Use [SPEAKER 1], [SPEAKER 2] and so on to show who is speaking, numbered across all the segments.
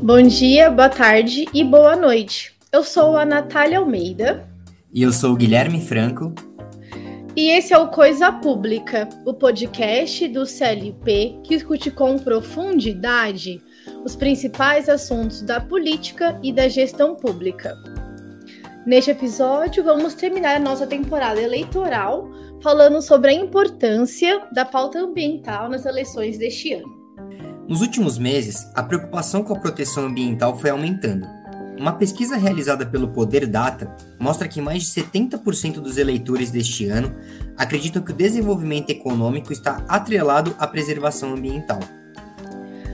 [SPEAKER 1] Bom dia, boa tarde e boa noite. Eu sou a Natália Almeida.
[SPEAKER 2] E eu sou o Guilherme Franco.
[SPEAKER 1] E esse é o Coisa Pública, o podcast do CLP que discute com profundidade os principais assuntos da política e da gestão pública. Neste episódio, vamos terminar a nossa temporada eleitoral falando sobre a importância da pauta ambiental nas eleições deste ano.
[SPEAKER 2] Nos últimos meses, a preocupação com a proteção ambiental foi aumentando. Uma pesquisa realizada pelo Poder Data mostra que mais de 70% dos eleitores deste ano acreditam que o desenvolvimento econômico está atrelado à preservação ambiental.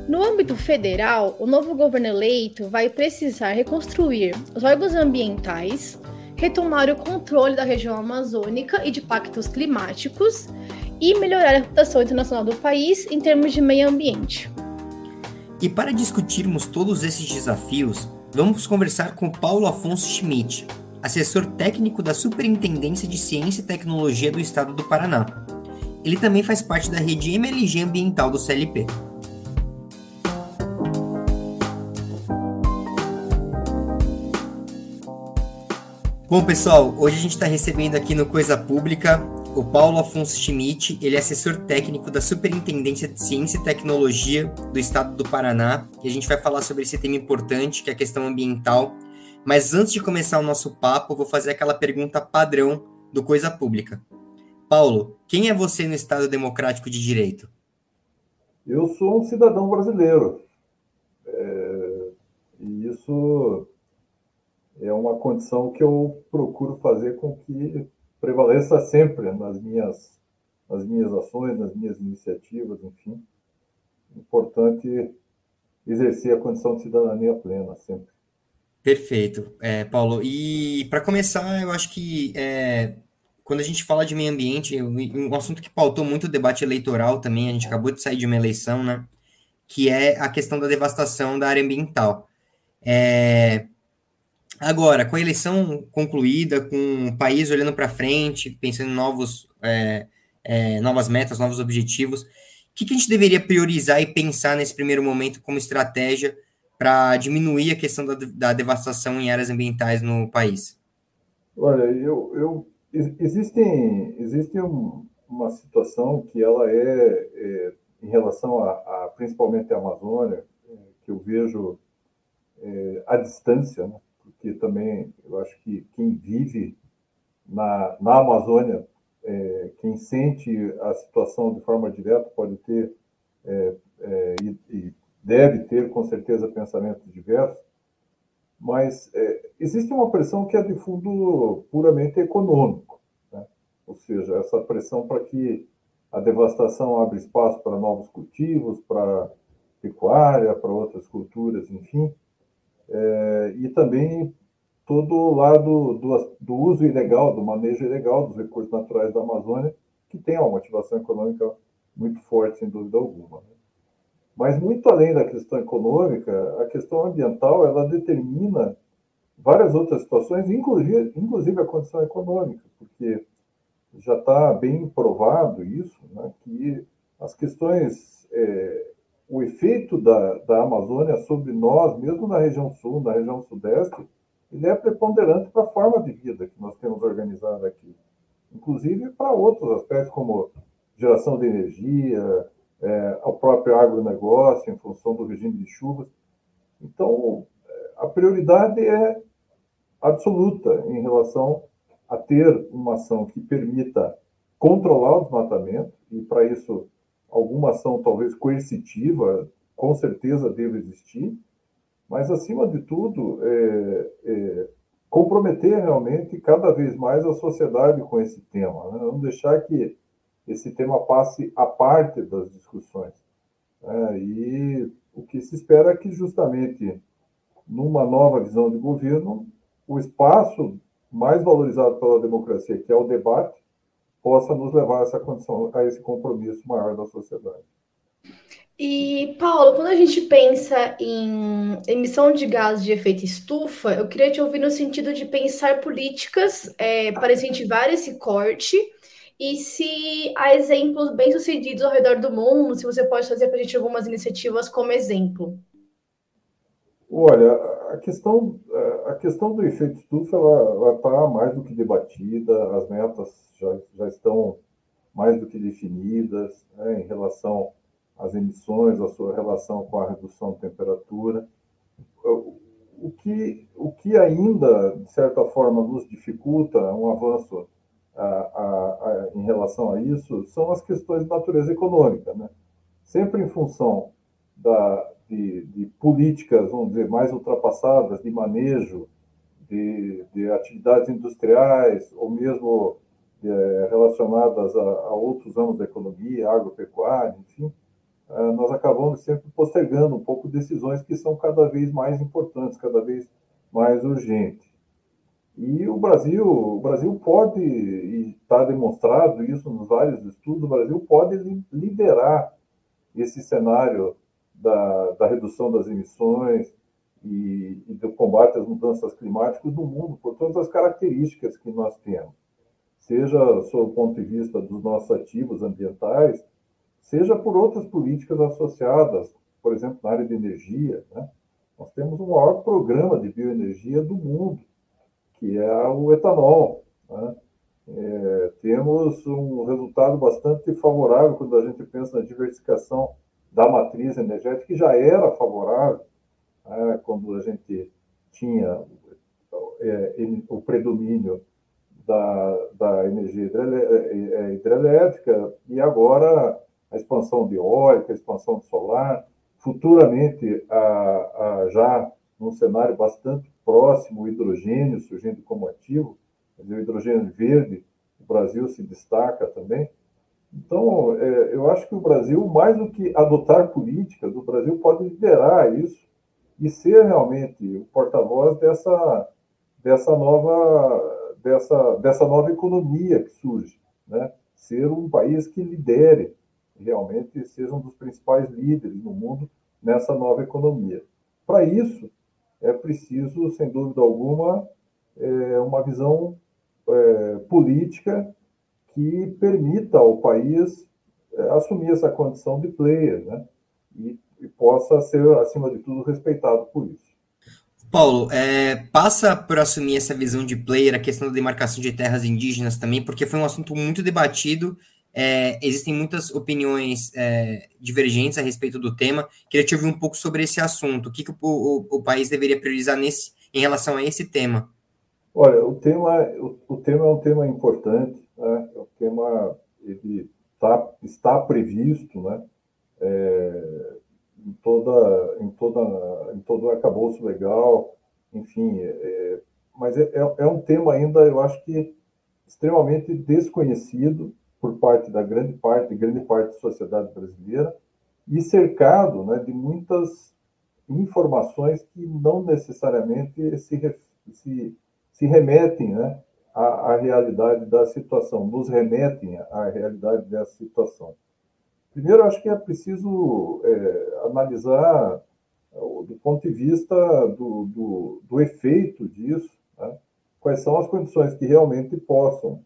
[SPEAKER 1] No âmbito federal, o novo governo eleito vai precisar reconstruir os órgãos ambientais, retomar o controle da região amazônica e de pactos climáticos e melhorar a reputação internacional do país em termos de meio ambiente.
[SPEAKER 2] E para discutirmos todos esses desafios, vamos conversar com Paulo Afonso Schmidt, assessor técnico da Superintendência de Ciência e Tecnologia do Estado do Paraná. Ele também faz parte da rede MLG Ambiental do CLP. Bom, pessoal, hoje a gente está recebendo aqui no Coisa Pública o Paulo Afonso Schmidt. Ele é assessor técnico da Superintendência de Ciência e Tecnologia do Estado do Paraná, e a gente vai falar sobre esse tema importante, que é a questão ambiental. Mas antes de começar o nosso papo, eu vou fazer aquela pergunta padrão do Coisa Pública. Paulo, quem é você no Estado Democrático de Direito?
[SPEAKER 3] Eu sou um cidadão brasileiro. E isso é uma condição que eu procuro fazer com que prevaleça sempre nas minhas ações, nas minhas iniciativas, enfim. Importante exercer a condição de cidadania plena, sempre.
[SPEAKER 2] Perfeito, Paulo. E para começar, eu acho que quando a gente fala de meio ambiente, um assunto que pautou muito o debate eleitoral também, a gente acabou de sair de uma eleição, né? Que é a questão da devastação da área ambiental. Agora, com a eleição concluída, com o país olhando para frente, pensando em novas metas, novos objetivos, o que a gente deveria priorizar e pensar nesse primeiro momento como estratégia para diminuir a questão da devastação em áreas ambientais no país?
[SPEAKER 3] Olha, existe uma situação que ela em relação principalmente à Amazônia, que eu vejo à distância, né? Porque também eu acho que quem vive na Amazônia, quem sente a situação de forma direta pode ter e deve ter, com certeza, pensamentos diversos, mas existe uma pressão que é de fundo puramente econômico, né? Ou seja, essa pressão para que a devastação abra espaço para novos cultivos, para pecuária, para outras culturas, enfim, e também todo o lado do uso ilegal, do manejo ilegal dos recursos naturais da Amazônia, que tem uma motivação econômica muito forte, sem dúvida alguma, né? Mas, muito além da questão econômica, a questão ambiental, ela determina várias outras situações, inclusive a condição econômica, porque já está bem provado isso, né, que as questões, o efeito da Amazônia sobre nós, mesmo na região sul, na região sudeste, ele é preponderante para a forma de vida que nós temos organizada aqui, inclusive para outros aspectos, como geração de energia, ao próprio agronegócio, em função do regime de chuvas. Então, a prioridade é absoluta em relação a ter uma ação que permita controlar o desmatamento, e para isso alguma ação talvez coercitiva, com certeza deve existir, mas, acima de tudo, comprometer realmente cada vez mais a sociedade com esse tema, né? Não deixar que esse tema passe à parte das discussões. E o que se espera é que, justamente, numa nova visão de governo, o espaço mais valorizado pela democracia, que é o debate, possa nos levar a essa condição, a esse compromisso maior da sociedade.
[SPEAKER 1] E, Paulo, quando a gente pensa em emissão de gases de efeito estufa, eu queria te ouvir no sentido de pensar políticas para incentivar esse corte, e se há exemplos bem-sucedidos ao redor do mundo, se você pode trazer para a gente algumas iniciativas como exemplo.
[SPEAKER 3] Olha, a questão do efeito estufa ela está mais do que debatida, as metas já estão mais do que definidas, né, em relação às emissões, a sua relação com a redução de temperatura. O que ainda, de certa forma, nos dificulta um avanço em relação a isso são as questões de natureza econômica, né? Sempre em função de políticas, vamos dizer, mais ultrapassadas, de manejo de atividades industriais, ou mesmo relacionadas a outros ramos da economia, agropecuária, enfim, nós acabamos sempre postergando um pouco decisões que são cada vez mais importantes, cada vez mais urgentes. E o Brasil pode, e está demonstrado isso nos vários estudos, o Brasil pode liderar esse cenário da redução das emissões e do combate às mudanças climáticas no mundo, por todas as características que nós temos, seja sob o ponto de vista dos nossos ativos ambientais, seja por outras políticas associadas, por exemplo, na área de energia, né? Nós temos o maior programa de bioenergia do mundo, que é o etanol, né? Temos um resultado bastante favorável quando a gente pensa na diversificação da matriz energética, que já era favorável, né, quando a gente tinha o predomínio da energia hidrelétrica, e agora a expansão de eólica, a expansão de solar, futuramente já num cenário bastante próximo, o hidrogênio surgindo como ativo, quer dizer, o hidrogênio verde, o Brasil se destaca também. Então, eu acho que o Brasil, mais do que adotar políticas, o Brasil pode liderar isso e ser realmente o porta-voz dessa nova economia que surge, né? Ser um país que lidere, realmente seja um dos principais líderes no mundo nessa nova economia. Para isso, é preciso, sem dúvida alguma, uma visão política que permita ao país assumir essa condição de player, né? E possa ser, acima de tudo, respeitado por isso.
[SPEAKER 2] Paulo, passa por assumir essa visão de player, a questão da demarcação de terras indígenas também, porque foi um assunto muito debatido, existem muitas opiniões divergentes a respeito do tema. Queria te ouvir um pouco sobre esse assunto, o que o país deveria priorizar em relação a esse tema?
[SPEAKER 3] Olha, o tema é um tema importante, né? O tema ele está previsto, né? Em todo o arcabouço legal, enfim, mas é um tema ainda, eu acho que extremamente desconhecido por parte grande parte da sociedade brasileira, e cercado, né, de muitas informações que não necessariamente se remetem, né, à realidade da situação, nos remetem à realidade dessa situação. Primeiro, acho que é preciso analisar do ponto de vista do efeito disso, né? Quais são as condições que realmente possam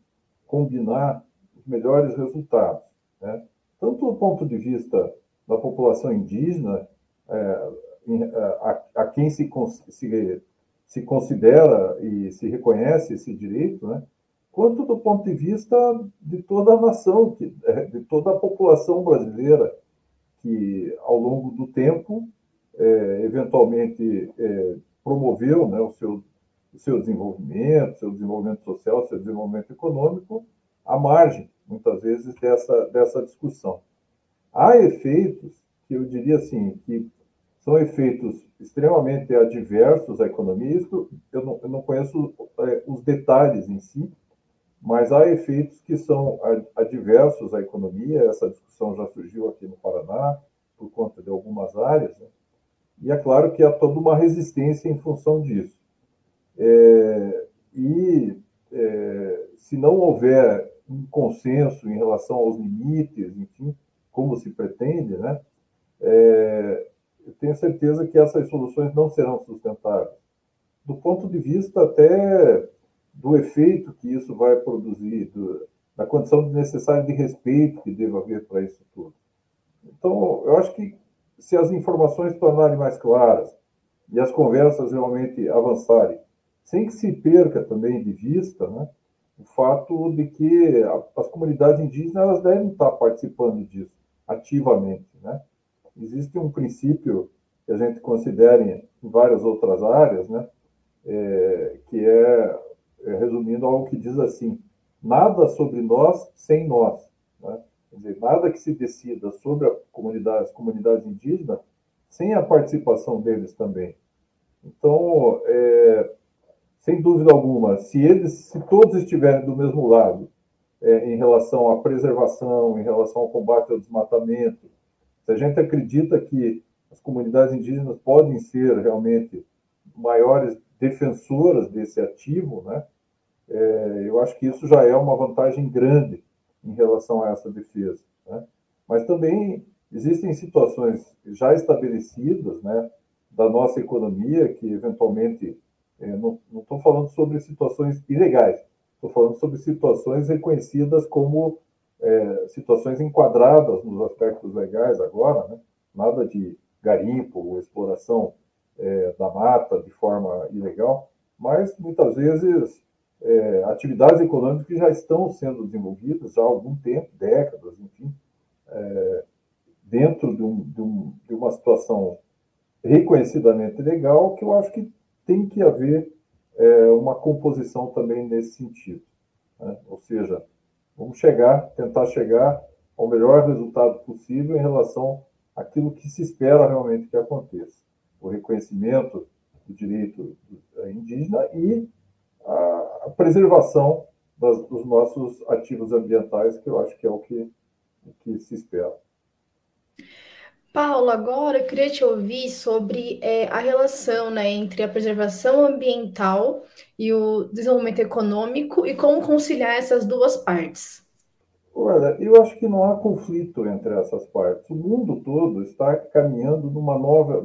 [SPEAKER 3] combinar os melhores resultados, né? Tanto do ponto de vista da população indígena, a quem se considera e se reconhece esse direito, né? Quanto do ponto de vista de toda a nação, de toda a população brasileira, que ao longo do tempo, eventualmente, promoveu, né, o seu desenvolvimento social, o seu desenvolvimento econômico, à margem, muitas vezes, dessa discussão. Há efeitos que eu diria assim, que são efeitos extremamente adversos à economia. Isso eu não conheço os detalhes em si, mas há efeitos que são adversos à economia. Essa discussão já surgiu aqui no Paraná, por conta de algumas áreas, né? E é claro que há toda uma resistência em função disso. Se não houver um consenso em relação aos limites, enfim, como se pretende, né, eu tenho certeza que essas soluções não serão sustentáveis. Do ponto de vista até do efeito que isso vai produzir, da condição necessária de respeito que deva haver para isso tudo. Então, eu acho que se as informações se tornarem mais claras, e as conversas realmente avançarem, sem que se perca também de vista, né, o fato de que as comunidades indígenas elas devem estar participando disso ativamente, né? Existe um princípio que a gente considera em várias outras áreas, né, que resumindo, algo que diz assim: nada sobre nós sem nós. Né? Quer dizer, nada que se decida sobre as comunidades indígenas sem a participação deles também. Então, sem dúvida alguma, se todos estiverem do mesmo lado, em relação à preservação, em relação ao combate ao desmatamento, se a gente acredita que as comunidades indígenas podem ser realmente maiores defensoras desse ativo, né, eu acho que isso já é uma vantagem grande em relação a essa defesa. Né? Mas também existem situações já estabelecidas, né, da nossa economia que, eventualmente, não estou falando sobre situações ilegais, estou falando sobre situações reconhecidas como situações enquadradas nos aspectos legais agora, né? Nada de garimpo ou exploração da mata de forma ilegal, mas muitas vezes atividades econômicas que já estão sendo desenvolvidas já há algum tempo, décadas, enfim, dentro de uma situação reconhecidamente legal, que eu acho que tem que haver uma composição também nesse sentido. Né? Ou seja, vamos tentar chegar ao melhor resultado possível em relação àquilo que se espera realmente que aconteça. O reconhecimento do direito indígena e a preservação dos nossos ativos ambientais, que eu acho que é o que se espera.
[SPEAKER 1] Paulo, agora eu queria te ouvir sobre a relação, né, entre a preservação ambiental e o desenvolvimento econômico e como conciliar essas duas partes.
[SPEAKER 3] Olha, eu acho que não há conflito entre essas partes. O mundo todo está caminhando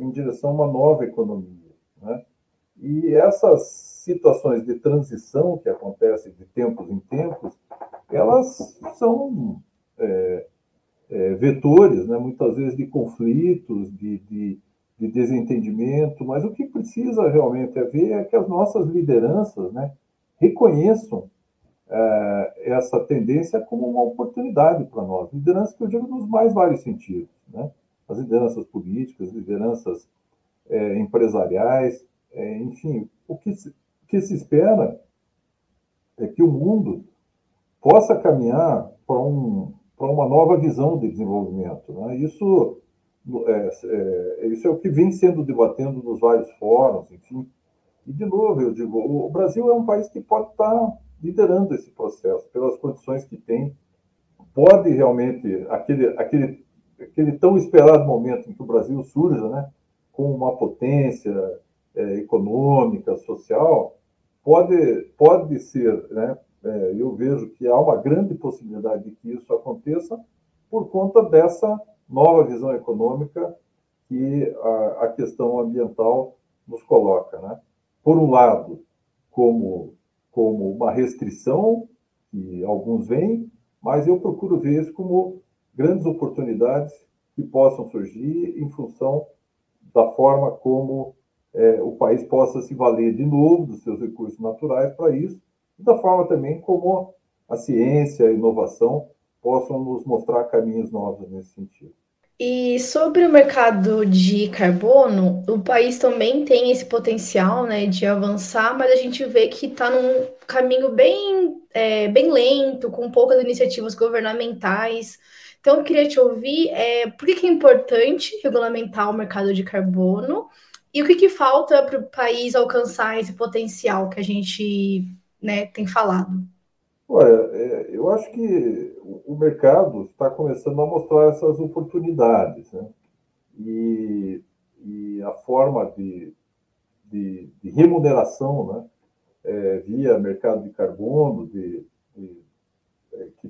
[SPEAKER 3] em direção a uma nova economia, né? E essas situações de transição que acontecem de tempos em tempos, elas são vetores, né, muitas vezes de conflitos, de desentendimento, mas o que precisa realmente haver é que as nossas lideranças, né, reconheçam essa tendência como uma oportunidade para nós. Liderança que eu digo nos mais vários sentidos, né? As lideranças políticas, lideranças empresariais, enfim, o que se espera é que o mundo possa caminhar para uma nova visão de desenvolvimento. Né? Isso é o que vem sendo debatendo nos vários fóruns, enfim. E, de novo, eu digo, o Brasil é um país que pode estar liderando esse processo, pelas condições que tem, pode realmente, aquele tão esperado momento em que o Brasil surja, né, como uma potência econômica, social, pode ser, né, eu vejo que há uma grande possibilidade de que isso aconteça por conta dessa nova visão econômica que a questão ambiental nos coloca, né? Por um lado, como uma restrição, que alguns veem, mas eu procuro ver isso como grandes oportunidades que possam surgir em função da forma como o país possa se valer de novo dos seus recursos naturais para isso, e da forma também como a ciência, a inovação possam nos mostrar caminhos novos nesse sentido.
[SPEAKER 1] E sobre o mercado de carbono, o país também tem esse potencial, né, de avançar, mas a gente vê que está num caminho bem lento, com poucas iniciativas governamentais. Então, eu queria te ouvir, por que é importante regulamentar o mercado de carbono e o que falta para o país alcançar esse potencial que a gente, né, tem falado?
[SPEAKER 3] Olha, eu acho que o mercado está começando a mostrar essas oportunidades, né? E a forma de remuneração, né, via mercado de carbono, que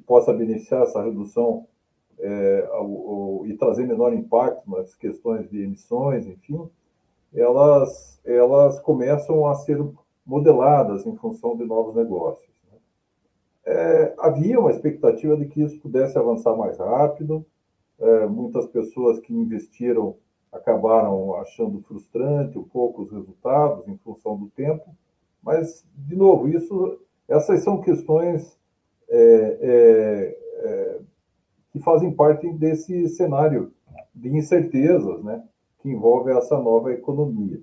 [SPEAKER 3] possa beneficiar essa redução e trazer menor impacto nas questões de emissões, enfim, elas começam a ser modeladas em função de novos negócios. Havia uma expectativa de que isso pudesse avançar mais rápido. Muitas pessoas que investiram acabaram achando frustrante um pouco os resultados em função do tempo, mas, de novo, essas são questões que fazem parte desse cenário de incertezas, né, que envolve essa nova economia.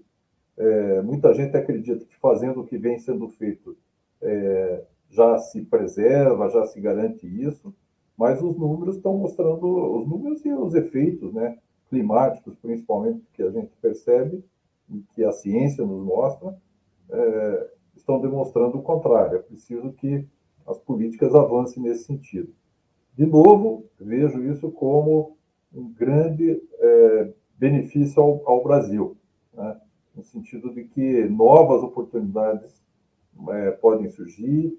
[SPEAKER 3] Muita gente acredita que fazendo o que vem sendo feito já se preserva, já se garante isso, mas os números estão mostrando, os números e os efeitos, né, climáticos, principalmente, que a gente percebe, e que a ciência nos mostra, estão demonstrando o contrário. É preciso que as políticas avancem nesse sentido. De novo, vejo isso como um grande benefício ao Brasil, né? No sentido de que novas oportunidades podem surgir,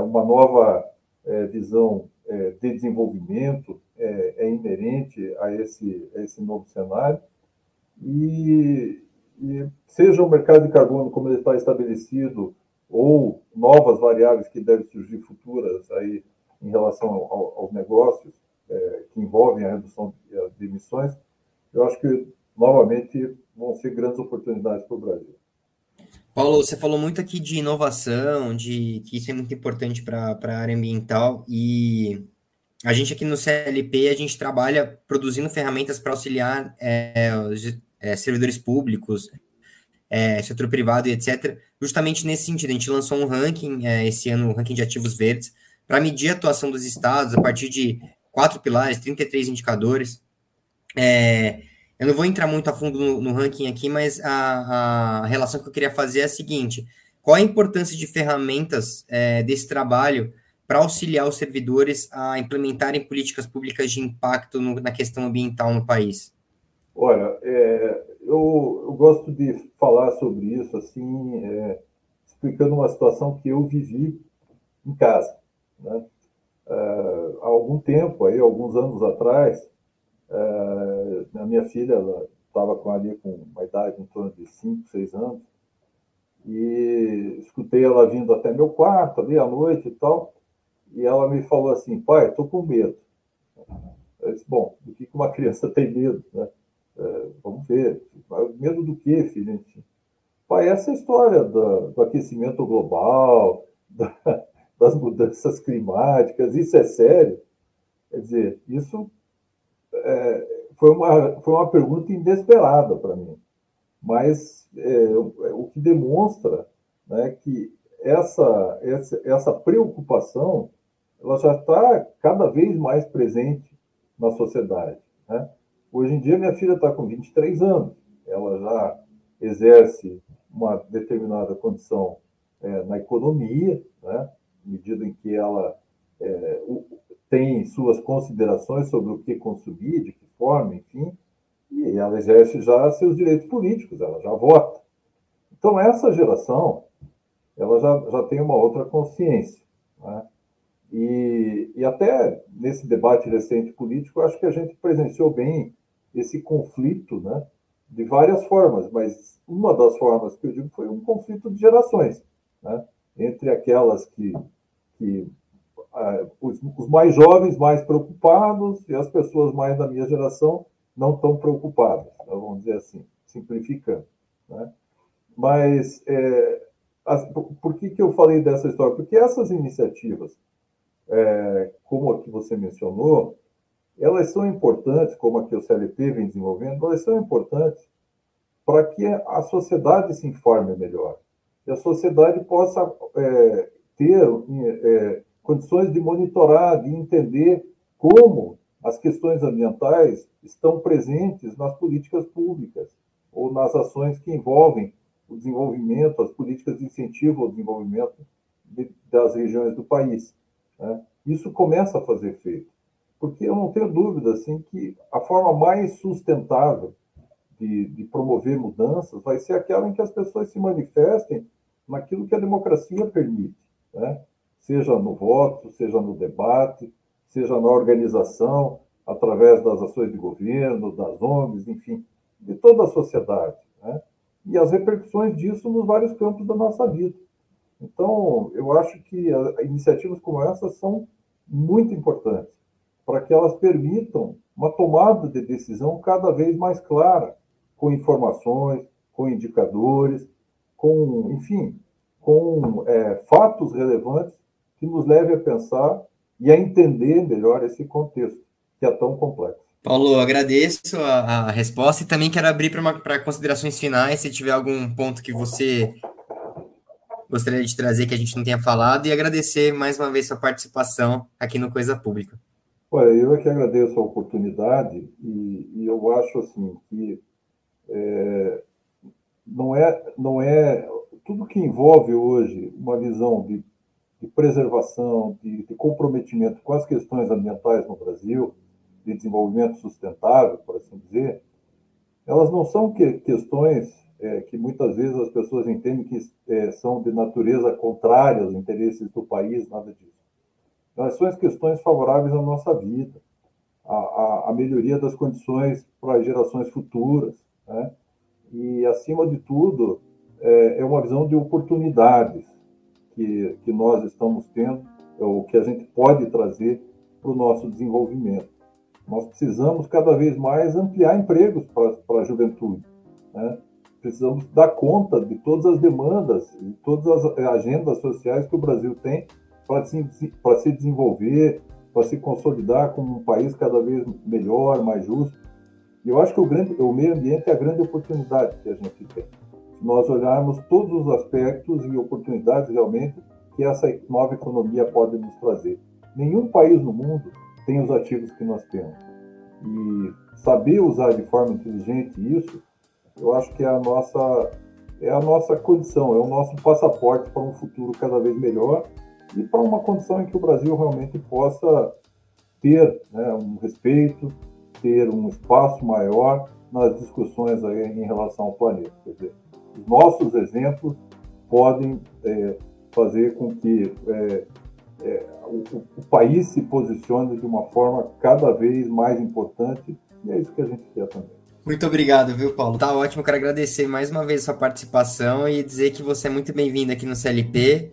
[SPEAKER 3] uma nova visão de desenvolvimento é inerente a esse novo cenário, e seja o mercado de carbono como ele está estabelecido, ou novas variáveis que devem surgir futuras aí em relação aos negócios que envolvem a redução de emissões, eu acho que, novamente, vão ser grandes oportunidades para o Brasil.
[SPEAKER 2] Paulo, você falou muito aqui de inovação, que isso é muito importante para a área ambiental, e a gente aqui no CLP, a gente trabalha produzindo ferramentas para auxiliar os servidores públicos, setor privado e etc., justamente nesse sentido. A gente lançou um ranking esse ano, um ranking de ativos verdes, para medir a atuação dos estados a partir de 4 pilares, 33 indicadores. Eu não vou entrar muito a fundo no ranking aqui, mas a relação que eu queria fazer é a seguinte: qual a importância de ferramentas desse trabalho para auxiliar os servidores a implementarem políticas públicas de impacto na questão ambiental no país?
[SPEAKER 3] Olha, eu gosto de falar sobre isso, assim, explicando uma situação que eu vivi em casa, né? Há algum tempo, aí, alguns anos atrás, a minha filha estava com uma idade em torno de 5, 6 anos, e escutei ela vindo até meu quarto ali à noite e tal, e ela me falou assim: pai, estou com medo. Eu disse: bom, do que uma criança tem medo, né? Vamos ver. Medo do quê, filho? Pai, essa história do aquecimento global, das mudanças climáticas, isso é sério? Quer dizer, isso foi uma pergunta inesperada para mim, mas o que demonstra, né, que essa preocupação ela já está cada vez mais presente na sociedade, né? Hoje em dia, minha filha está com 23 anos, ela já exerce uma determinada condição na economia, né, à medida em que ela tem suas considerações sobre o que consumir, de que forma, enfim, e ela exerce já seus direitos políticos, ela já vota. Então, essa geração, ela já tem uma outra consciência, né? E até nesse debate recente político, acho que a gente presenciou bem esse conflito, né, de várias formas, mas uma das formas que eu digo foi um conflito de gerações, né, entre aquelas os mais jovens mais preocupados e as pessoas mais da minha geração não tão preocupadas, né, vamos dizer assim, simplificando, né? Mas por que eu falei dessa história? Porque essas iniciativas, como a que você mencionou, elas são importantes, como a que o CLP vem desenvolvendo, elas são importantes para que a sociedade se informe melhor, e a sociedade possa ter condições de monitorar, de entender como as questões ambientais estão presentes nas políticas públicas ou nas ações que envolvem o desenvolvimento, as políticas de incentivo ao desenvolvimento das regiões do país, né? Isso começa a fazer efeito, porque eu não tenho dúvida assim, que a forma mais sustentável de promover mudanças vai ser aquela em que as pessoas se manifestem naquilo que a democracia permite, né? Seja no voto, seja no debate, seja na organização, através das ações de governo, das ONGs, enfim, de toda a sociedade, né? E as repercussões disso nos vários campos da nossa vida. Então, eu acho que iniciativas como essa são muito importantes. para que elas permitam uma tomada de decisão cada vez mais clara, com informações, com indicadores, enfim, com fatos relevantes que nos levem a pensar e a entender melhor esse contexto, que é tão complexo.
[SPEAKER 2] Paulo, agradeço a resposta e também quero abrir para considerações finais, se tiver algum ponto que você gostaria de trazer que a gente não tenha falado, e agradecer mais uma vez sua participação aqui no Coisa Pública.
[SPEAKER 3] Olha, eu é que agradeço a oportunidade e eu acho assim que não é tudo que envolve hoje uma visão de preservação, de comprometimento com as questões ambientais no Brasil, de desenvolvimento sustentável, por assim dizer, elas não são questões que muitas vezes as pessoas entendem que são de natureza contrária aos interesses do país, nada disso. Elas são as questões favoráveis à nossa vida, à melhoria das condições para gerações futuras, né? E, acima de tudo, é uma visão de oportunidades que nós estamos tendo, o que a gente pode trazer para o nosso desenvolvimento. Nós precisamos cada vez mais ampliar empregos para a juventude, né? Precisamos dar conta de todas as demandas e todas as agendas sociais que o Brasil tem para se desenvolver, para se consolidar como um país cada vez melhor, mais justo. E eu acho que o meio ambiente é a grande oportunidade que a gente tem. Se nós olharmos todos os aspectos e oportunidades realmente que essa nova economia pode nos trazer. Nenhum país no mundo tem os ativos que nós temos. E saber usar de forma inteligente isso, eu acho que é a nossa condição, é o nosso passaporte para um futuro cada vez melhor e para uma condição em que o Brasil realmente possa ter, né, um respeito, ter um espaço maior nas discussões aí em relação ao planeta. Quer dizer, os nossos exemplos podem fazer com que o país se posicione de uma forma cada vez mais importante, e é isso que a gente quer também.
[SPEAKER 2] Muito obrigado, viu, Paulo? Tá ótimo, quero agradecer mais uma vez a sua participação e dizer que você é muito bem-vindo aqui no CLP.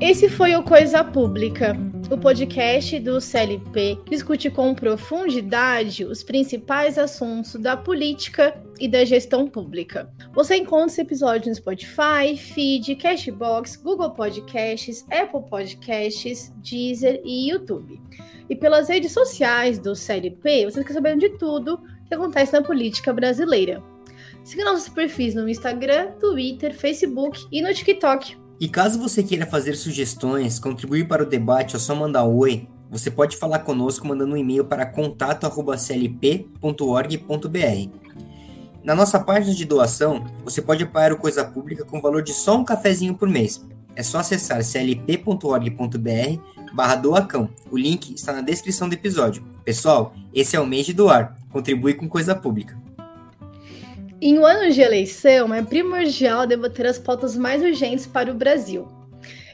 [SPEAKER 1] Esse foi o Coisa Pública, o podcast do CLP que discute com profundidade os principais assuntos da política e da gestão pública. Você encontra esse episódio no Spotify, Feed, Cashbox, Google Podcasts, Apple Podcasts, Deezer e YouTube. E pelas redes sociais do CLP, você fica sabendo de tudo que acontece na política brasileira. Siga nossos perfis no Instagram, Twitter, Facebook e no TikTok.
[SPEAKER 2] E caso você queira fazer sugestões, contribuir para o debate ou só mandar um oi, você pode falar conosco mandando um e-mail para contato@clp.org.br. Na nossa página de doação, você pode apoiar o Coisa Pública com o valor de só um cafezinho por mês. É só acessar clp.org.br/doacão. O link está na descrição do episódio. Pessoal, esse é o mês de doar. Contribui com Coisa Pública.
[SPEAKER 1] Em um ano de eleição, é primordial debater as pautas mais urgentes para o Brasil.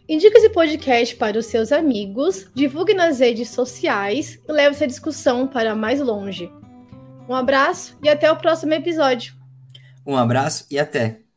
[SPEAKER 1] Indique esse podcast para os seus amigos, divulgue nas redes sociais e leve essa discussão para mais longe. Um abraço e até o próximo episódio.
[SPEAKER 2] Um abraço e até!